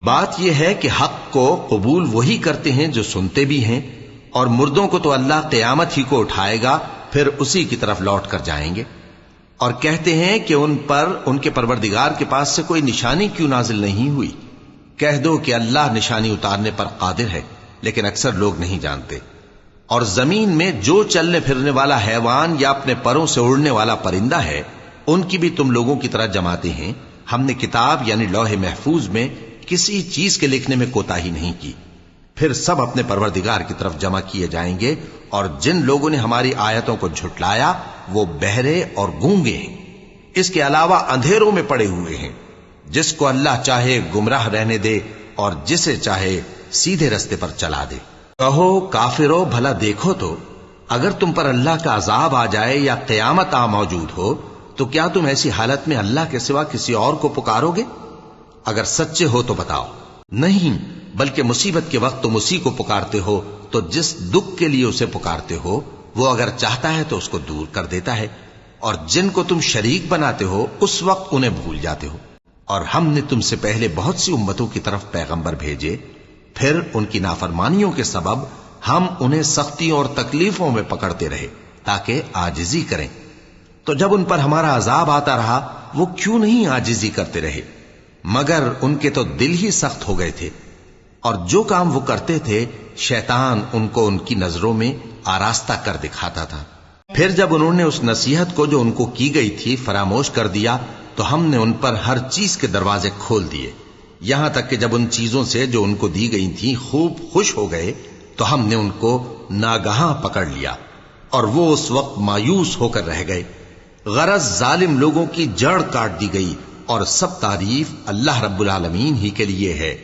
بات یہ ہے کہ حق کو قبول وہی کرتے ہیں جو سنتے بھی ہیں، اور مردوں کو تو اللہ قیامت ہی کو اٹھائے گا، پھر اسی کی طرف لوٹ کر جائیں گے۔ اور کہتے ہیں کہ ان پر ان کے پروردگار کے پاس سے کوئی نشانی کیوں نازل نہیں ہوئی؟ کہہ دو کہ اللہ نشانی اتارنے پر قادر ہے، لیکن اکثر لوگ نہیں جانتے۔ اور زمین میں جو چلنے پھرنے والا حیوان یا اپنے پروں سے اڑنے والا پرندہ ہے، ان کی بھی تم لوگوں کی طرح جماتے ہیں۔ ہم نے کتاب یعنی لوح محفوظ میں کسی چیز کے لکھنے میں کوتاہی نہیں کی۔ پھر سب اپنے پروردگار کی طرف جمع کیے جائیں گے، اور جن لوگوں نے ہماری آیتوں کو جھٹلایا وہ بہرے اور گونگے ہیں، اس کے علاوہ اندھیروں میں پڑے ہوئے ہیں۔ جس کو اللہ چاہے گمراہ رہنے دے اور جسے چاہے سیدھے رستے پر چلا دے۔ کہو کافرو بھلا دیکھو تو، اگر تم پر اللہ کا عذاب آ جائے یا قیامت آ موجود ہو تو کیا تم ایسی حالت میں اللہ کے سوا کسی اور کو پکارو گے؟ اگر سچے ہو تو بتاؤ۔ نہیں، بلکہ مصیبت کے وقت تم اسی کو پکارتے ہو، تو جس دکھ کے لیے اسے پکارتے ہو وہ اگر چاہتا ہے تو اس کو دور کر دیتا ہے، اور جن کو تم شریک بناتے ہو اس وقت انہیں بھول جاتے ہو۔ اور ہم نے تم سے پہلے بہت سی امتوں کی طرف پیغمبر بھیجے، پھر ان کی نافرمانیوں کے سبب ہم انہیں سختیوں اور تکلیفوں میں پکڑتے رہے تاکہ عاجزی کریں۔ تو جب ان پر ہمارا عذاب آتا رہا وہ کیوں نہیں عاجزی کرتے رہے؟ مگر ان کے تو دل ہی سخت ہو گئے تھے، اور جو کام وہ کرتے تھے شیطان ان کو ان کی نظروں میں آراستہ کر دکھاتا تھا۔ پھر جب انہوں نے اس نصیحت کو جو ان کو کی گئی تھی فراموش کر دیا تو ہم نے ان پر ہر چیز کے دروازے کھول دیے، یہاں تک کہ جب ان چیزوں سے جو ان کو دی گئی تھیں خوب خوش ہو گئے تو ہم نے ان کو ناگہاں پکڑ لیا، اور وہ اس وقت مایوس ہو کر رہ گئے۔ غرض ظالم لوگوں کی جڑ کاٹ دی گئی، اور سب تعریف اللہ رب العالمین ہی کے لیے ہے۔